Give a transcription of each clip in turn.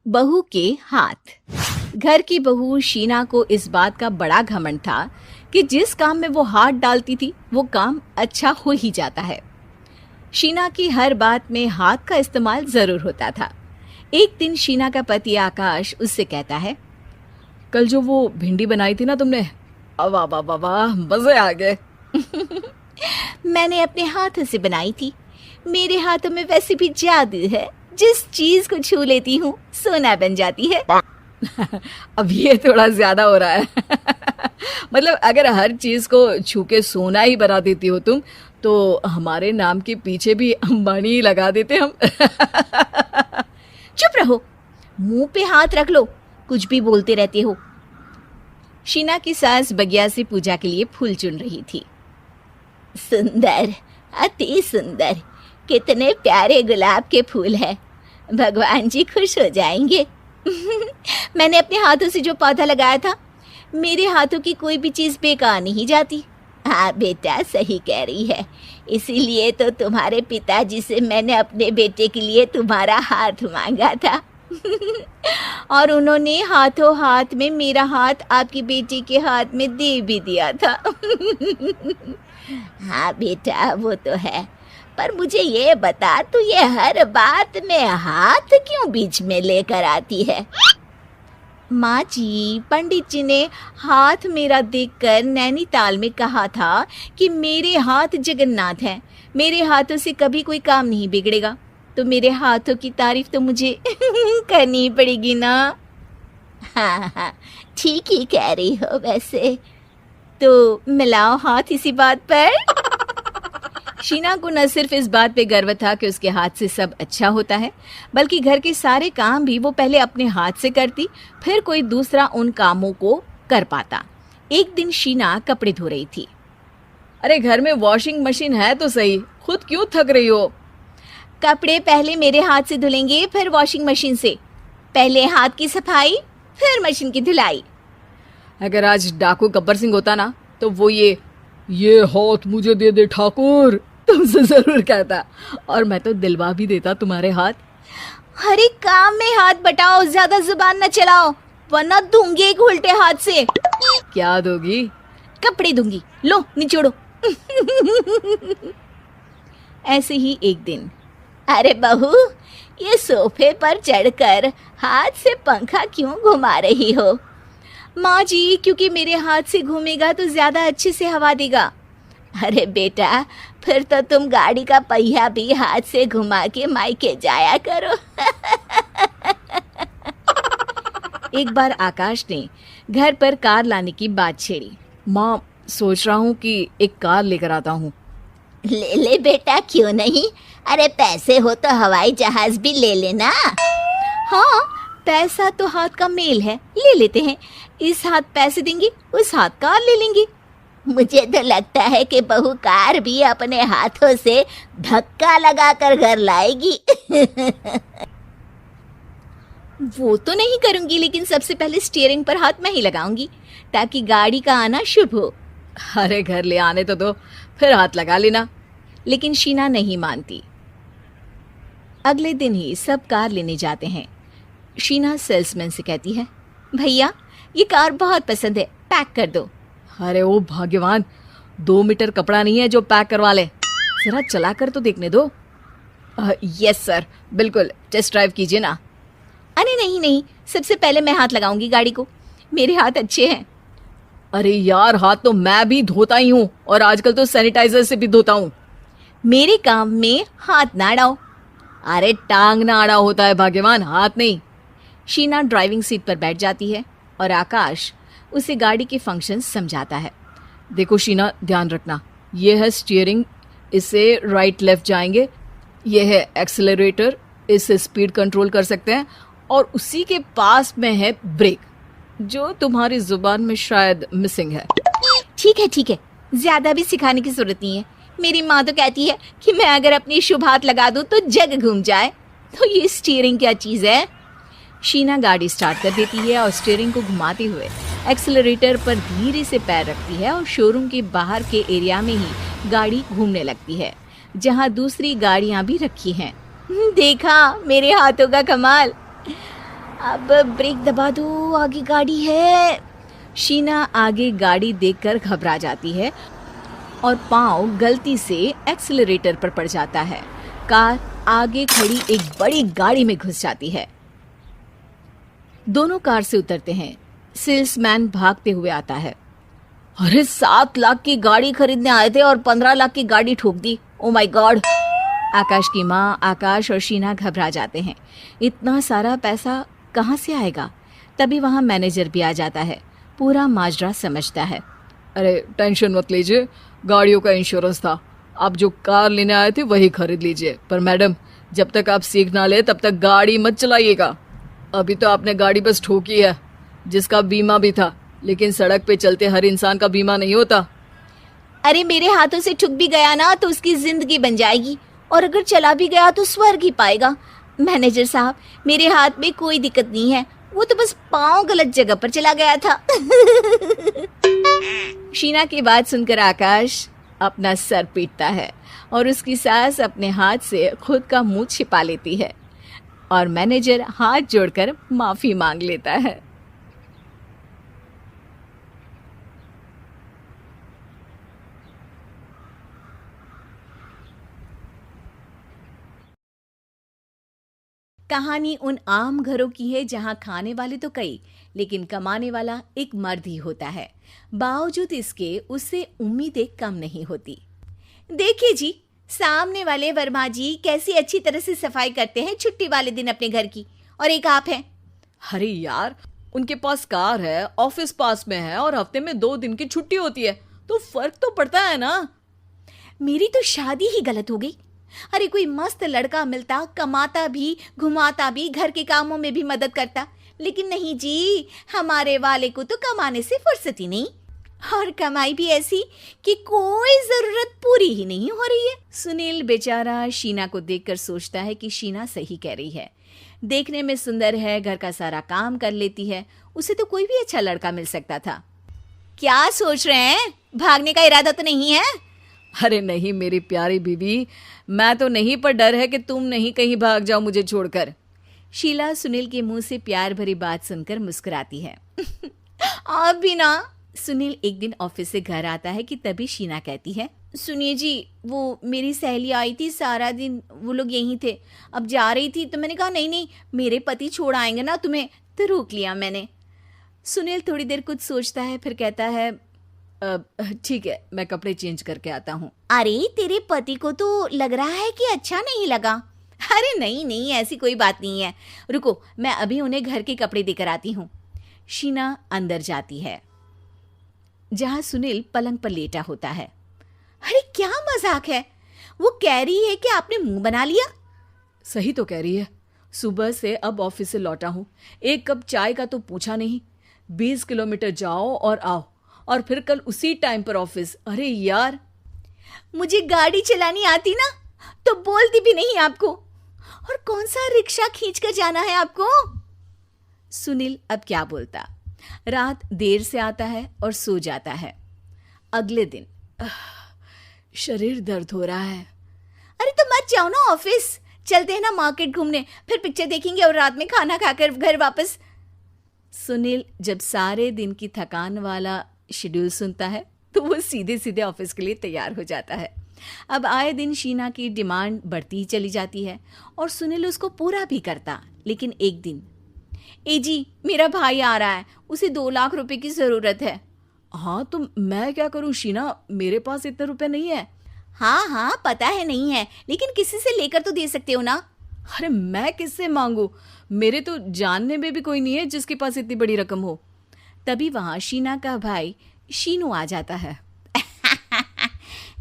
बहू के हाथ। घर की बहू शीना को इस बात का बड़ा घमंड था कि जिस काम में वो हाथ डालती थी वो काम अच्छा हो ही जाता है। शीना की हर बात में हाथ का इस्तेमाल जरूर होता था। एक दिन शीना का पति आकाश उससे कहता है, कल जो वो भिंडी बनाई थी ना तुमने, वाह वाह वाह वाह, मजे आ गए। मैंने अपने हाथों से बनाई थी। मेरे हाथों में वैसे भी जादू है, जिस चीज को छू लेती हूँ सोना बन जाती है। अब ये थोड़ा ज्यादा हो रहा है। मतलब अगर हर चीज को छू के सोना ही बना देती हो तुम, तो हमारे नाम के पीछे भी अंबानी ही लगा देते हम। चुप रहो, मुंह पे हाथ रख लो, कुछ भी बोलते रहते हो। शीना की सास बगिया से पूजा के लिए फूल चुन रही थी। सुंदर, अति सुंदर, कितने प्यारे गुलाब के फूल हैं। भगवान जी खुश हो जाएंगे। मैंने अपने हाथों से जो पौधा लगाया था, मेरे हाथों की कोई भी चीज़ बेकार नहीं जाती। हाँ बेटा, सही कह रही है। इसीलिए तो तुम्हारे पिताजी से मैंने अपने बेटे के लिए तुम्हारा हाथ मांगा था। और उन्होंने हाथों हाथ में मेरा हाथ आपकी बेटी के हाथ में दे भी दिया था। हाँ बेटा, वो तो है, पर मुझे ये बता, तू ये हर बात में हाथ क्यों बीच में लेकर आती है? माँ जी, पंडित जी ने हाथ मेरा देखकर नैनीताल में कहा था कि मेरे हाथ जगन्नाथ हैं, मेरे हाथों से कभी कोई काम नहीं बिगड़ेगा। तो मेरे हाथों की तारीफ तो मुझे करनी पड़ेगी ना। हाँ हाँ, ठीक ही कह रही हो वैसे। तो मिलाओ हाथ इसी बात पर। शीना को न सिर्फ इस बात पे गर्व था कि उसके हाथ से सब अच्छा होता है, बल्कि घर के सारे काम भी वो पहले अपने हाथ से करती, फिर कोई दूसरा उन कामों को कर पाता। एक दिन शीना कपड़े धो रही थी। अरे घर में वॉशिंग मशीन है तो सही, खुद क्यों थक रही हो? कपड़े पहले मेरे हाथ से धुलेंगे, फिर वॉशिंग मशीन से। पहले हाथ की सफाई, फिर मशीन की धुलाई। अगर आज डाकू गब्बर सिंह होता ना, तो वो ये हाथ मुझे दे दे ठाकुर तुमसे जरूर कहता, और मैं तो दिलवा भी देता तुम्हारे हाथ। हर एक काम में हाथ बटाओ, ज्यादा जुबान न चलाओ, वरना दूंगी एक उल्टे हाथ से। क्या दोगी? कपड़े दूंगी, लो निचोड़ो। ऐसे ही एक दिन, अरे बहू, ये सोफे पर चढ़कर हाथ से पंखा क्यों घुमा रही हो? माँ जी, क्योंकि मेरे हाथ से घूमेगा तो ज्यादा अच्छे से हवा देगा। अरे बेटा, फिर तो तुम गाड़ी का पहिया भी हाथ से घुमा के मायके जाया करो। एक बार आकाश ने घर पर कार लाने की बात छेड़ी। माँ, सोच रहा हूँ कि एक कार लेकर आता हूँ। ले ले बेटा, क्यों नहीं? अरे पैसे हो तो हवाई जहाज भी ले लेना। हाँ, पैसा तो हाथ का मेल है, ले लेते हैं। इस हाथ पैसे देंगी, उस हाथ कार ले लेंगी। मुझे तो लगता है कि बहू कार भी अपने हाथों से धक्का लगाकर घर लाएगी। वो तो नहीं करूंगी, लेकिन सबसे पहले स्टीयरिंग पर हाथ मैं ही लगाऊंगी, ताकि गाड़ी का आना शुभ हो। अरे घर ले आने तो दो, फिर हाथ लगा लेना। लेकिन शीना नहीं मानती। अगले दिन ही सब कार लेने जाते हैं। शीना सेल्समैन से कहती है, भैया ये कार बहुत पसंद है, पैक कर दो। अरे ओ भाग्यवान, 2 मीटर कपड़ा नहीं है जो पैक करवा ले, जरा चला कर तो देखने दो। यस सर, बिल्कुल, टेस्ट ड्राइव कीजिए ना। अरे नहीं नहीं, सबसे पहले मैं हाथ लगाऊंगी गाड़ी को, मेरे हाथ अच्छे हैं। अरे यार, हाथ तो मैं भी धोता ही हूँ, और आजकल तो सैनिटाइजर से भी धोता हूँ। मेरे काम में हाथ ना अड़ाओ। अरे टांग ना अड़ा होता है भाग्यवान, हाथ नहीं। शीना ड्राइविंग सीट पर बैठ जाती है और आकाश उसे गाड़ी के फंक्शन समझाता है। देखो शीना, ध्यान रखना, ये है स्टीयरिंग, इससे राइट लेफ्ट जाएंगे। ये है एक्सेलरेटर, इससे स्पीड कंट्रोल कर सकते हैं। और उसी के पास में है ब्रेक, जो तुम्हारी जुबान में शायद मिसिंग है। ठीक है, ज्यादा भी सिखाने की जरूरत नहीं है। मेरी माँ तो कहती है कि मैं अगर अपनी शुभ हाथ लगा दूं तो जग घूम जाए। तो ये स्टीयरिंग क्या चीज़ है? शीना गाड़ी स्टार्ट कर देती है और स्टीयरिंग को घुमाते हुए एक्सेलरेटर पर धीरे से पैर रखती है, और शोरूम के बाहर के एरिया में ही गाड़ी घूमने लगती है, जहाँ दूसरी गाड़ियाँ भी रखी हैं। देखा मेरे हाथों का कमाल। अब ब्रेक दबा दो, आगे गाड़ी है। शीना आगे गाड़ी देखकर घबरा जाती है और पाँव गलती से एक्सीलरेटर पर पड़ जाता है। कार आगे खड़ी एक बड़ी गाड़ी में घुस जाती है। दोनों कार से उतरते हैं। सेल्समैन भागते हुए आता है। अरे 7 लाख की गाड़ी खरीदने आए थे और 15 लाख की गाड़ी ठोक दी। Oh my God. आकाश की माँ, आकाश और शीना घबरा जाते हैं। इतना सारा पैसा कहाँ से आएगा? तभी वहाँ मैनेजर भी आ जाता है। पूरा माजरा समझता है। अरे टेंशन मत लीजिए, गाड़ियों का इंश्योरेंस था। आप जो कार लेने आए थे वही खरीद लीजिए। पर मैडम, जब तक आप सीख ना ले तब तक गाड़ी मत चलाइएगा। अभी तो आपने गाड़ी बस ठोकी है, जिसका बीमा भी था, लेकिन सड़क पे चलते हर इंसान का बीमा नहीं होता। अरे मेरे हाथों से ठुक भी गया ना तो उसकी जिंदगी बन जाएगी, और अगर चला भी गया तो स्वर्ग ही पाएगा। मैनेजर साहब, मेरे हाथ में कोई दिक्कत नहीं है, वो तो बस पाँव गलत जगह पर चला गया था। शीना की बात सुनकर आकाश अपना सर पीटता है और उसकी सास अपने हाथ से खुद का मुंह छिपा लेती है और मैनेजर हाथ जोड़कर माफी मांग लेता है। कहानी उन आम घरों की है जहां खाने वाले तो कई, लेकिन कमाने वाला एक मर्द ही होता है। बावजूद इसके उससे उम्मीदें कम नहीं होती। देखिए जी, सामने वाले वर्मा जी कैसी अच्छी तरह से सफाई करते हैं छुट्टी वाले दिन अपने घर की, और एक आप हैं। अरे यार, उनके पास कार है, ऑफिस पास में है और हफ्ते में 2 दिन की छुट्टी होती है, तो फर्क तो पड़ता है ना। मेरी तो शादी ही गलत हो गई। अरे कोई मस्त लड़का मिलता, कमाता भी, घुमाता भी, घर के कामों में भी मदद करता, लेकिन नहीं जी, हमारे वाले को तो कमाने से फुर्सत ही नहीं, और कमाई भी ऐसी कि कोई जरूरत पूरी ही नहीं हो रही है। सुनील बेचारा शीना को देखकर सोचता है कि शीना सही कह रही है। देखने में सुंदर है, घर का सारा काम कर लेती है, उसे तो कोई भी अच्छा लड़का मिल सकता था। क्या सोच रहे हैं? भागने का इरादा तो नहीं है? अरे नहीं मेरी प्यारी बीवी, मैं तो नहीं, पर डर है कि तुम नहीं कहीं भाग जाओ मुझे छोड़कर। शीला सुनील के मुंह से प्यार भरी बात सुनकर मुस्कुराती है। आप भी ना। सुनील एक दिन ऑफिस से घर आता है कि तभी शीना कहती है, सुनिए जी, वो मेरी सहेली आई थी, सारा दिन वो लोग यहीं थे, अब जा रही थी तो मैंने कहा नहीं नहीं, मेरे पति छोड़ आएंगे ना तुम्हें, तो रोक लिया मैंने। सुनील थोड़ी देर कुछ सोचता है, फिर कहता है, ठीक है, मैं कपड़े चेंज करके आता हूँ। अरे तेरे पति को तो लग रहा है कि अच्छा नहीं लगा। अरे नहीं नहीं, ऐसी कोई बात नहीं है, रुको मैं अभी उन्हें घर के कपड़े देकर आती हूँ। शीना अंदर जाती है जहाँ सुनील पलंग पर लेटा होता है। अरे क्या मजाक है, वो कह रही है कि आपने मुंह बना लिया। सही तो कह रही है, सुबह से अब ऑफिस से लौटा हूँ, एक कप चाय का तो पूछा नहीं। 20 किलोमीटर जाओ और आओ, और फिर कल उसी टाइम पर ऑफिस। अरे यार, मुझे गाड़ी चलानी आती ना तो बोलती भी नहीं आपको, और कौन सा रिक्शा खींच कर जाना है आपको। सुनील अब क्या बोलता। रात देर से आता है और सो जाता है। अगले दिन शरीर दर्द हो रहा है। अरे तो मत जाओ ना ऑफिस, चलते हैं ना मार्केट घूमने, फिर पिक्चर देखेंगे और रात में खाना खाकर घर वापस। सुनील जब सारे दिन की थकान वाला शेड्यूल सुनता है तो वो सीधे सीधे ऑफिस के लिए तैयार हो जाता है। अब आए दिन शीना की डिमांड बढ़ती ही चली जाती है और सुनील उसको पूरा भी करता। लेकिन एक दिन, ए जी, मेरा भाई आ रहा है, उसे 2 लाख रुपए की जरूरत है। हाँ तो मैं क्या करूं शीना, मेरे पास इतने रुपए नहीं है। हाँ हाँ पता है नहीं है, लेकिन किसी से लेकर तो दे सकते हो ना। अरे मैं किससे मांगू, मेरे तो जानने में भी कोई नहीं है जिसके पास इतनी बड़ी रकम हो। तभी वहां शीना का भाई शीनू आ जाता है।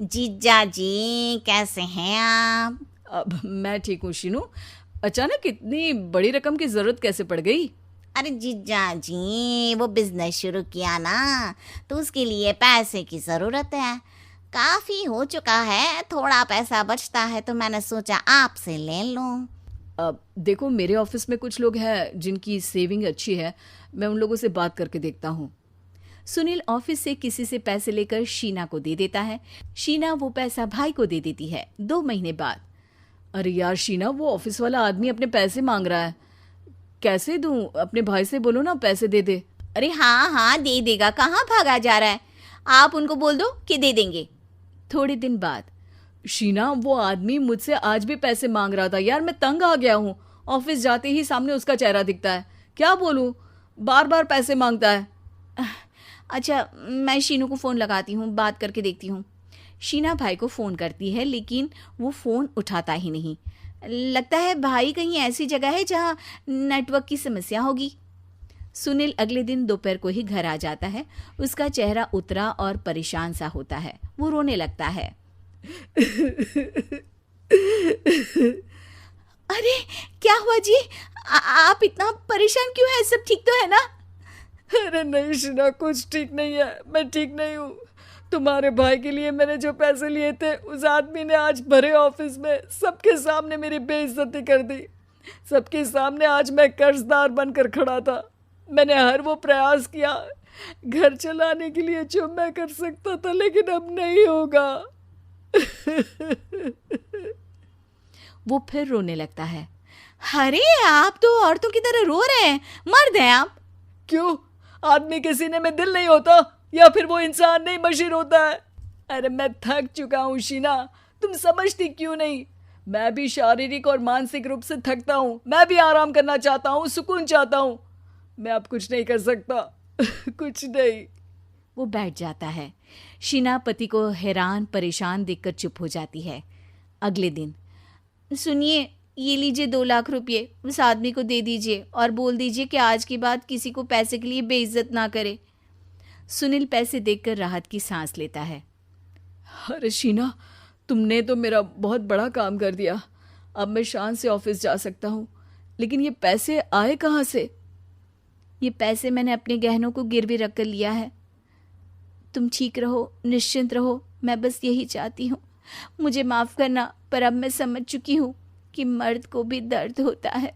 जीजा जी कैसे हैं आप? अब मैं ठीक हूँ शीनू, अचानक इतनी बड़ी रकम की जरूरत कैसे पड़ गई? अरे जीजा जी, वो बिजनेस शुरू किया ना, तो उसके लिए पैसे की जरूरत है। काफी हो चुका है, थोड़ा पैसा बचता है तो मैंने सोचा आपसे ले लूं। अब देखो, मेरे ऑफिस में कुछ लोग हैं जिनकी सेविंग अच्छी है, मैं उन लोगों से बात करके देखता हूँ। सुनील ऑफिस से किसी से पैसे लेकर शीना को दे देता है। शीना वो पैसा भाई को दे देती है। 2 महीने बाद, अरे यार शीना, वो ऑफिस वाला आदमी अपने पैसे मांग रहा है, कैसे दूं? अपने भाई से बोलो ना पैसे दे दे। अरे हाँ हाँ दे देगा, कहाँ भागा जा रहा है। आप उनको बोल दो कि दे देंगे। थोड़े दिन बाद, शीना वो आदमी मुझसे आज भी पैसे मांग रहा था यार, मैं तंग आ गया हूँ। ऑफिस जाते ही सामने उसका चेहरा दिखता है, क्या बोलूँ, बार बार पैसे मांगता है। अच्छा मैं शीनू को फ़ोन लगाती हूँ, बात करके देखती हूँ। शीना भाई को फ़ोन करती है लेकिन वो फ़ोन उठाता ही नहीं। लगता है भाई कहीं ऐसी जगह है जहाँ नेटवर्क की समस्या होगी। सुनील अगले दिन दोपहर को ही घर आ जाता है। उसका चेहरा उतरा और परेशान सा होता है। वो रोने लगता है। अरे क्या हुआ जी? आप इतना परेशान क्यों हैं? सब ठीक तो है ना? अरे नहीं शीना, कुछ ठीक नहीं है, मैं ठीक नहीं हूँ। तुम्हारे भाई के लिए मैंने जो पैसे लिए थे, उस आदमी ने आज भरे ऑफिस में सबके सामने मेरी बेइज्जती कर दी। सबके सामने आज मैं कर्जदार बनकर खड़ा था। मैंने हर वो प्रयास किया घर चलाने के लिए जो मैं कर सकता था, लेकिन अब नहीं होगा। वो फिर रोने लगता है। अरे आप तो औरतों की तरह रो रहे हैं, मर्द हैं आप। क्यों? आदमी के सीने में दिल नहीं होता, या फिर वो इंसान नहीं मशीन होता है? अरे मैं थक चुका हूँ शीना, तुम समझती क्यों नहीं? मैं भी शारीरिक और मानसिक रूप से थकता हूँ। मैं भी आराम करना चाहता हूँ, सुकून चाहता हूँ। मैं अब कुछ नहीं कर सकता। कुछ नहीं। वो बैठ जाता है। शीना पति को हैरान परेशान देखकर चुप हो जाती है। अगले दिन, सुनिए ये लीजिए 2 लाख रुपये, उस आदमी को दे दीजिए और बोल दीजिए कि आज के बाद किसी को पैसे के लिए बेइज्जत ना करे। सुनील पैसे देखकर राहत की सांस लेता है। अरे शीना, तुमने तो मेरा बहुत बड़ा काम कर दिया। अब मैं शान से ऑफिस जा सकता हूँ, लेकिन ये पैसे आए कहाँ से? ये पैसे मैंने अपने गहनों को गिरवी रख कर लिया है। तुम ठीक रहो, निश्चिंत रहो, मैं बस यही चाहती हूँ। मुझे माफ़ करना, पर अब मैं समझ चुकी हूँ कि मर्द को भी दर्द होता है।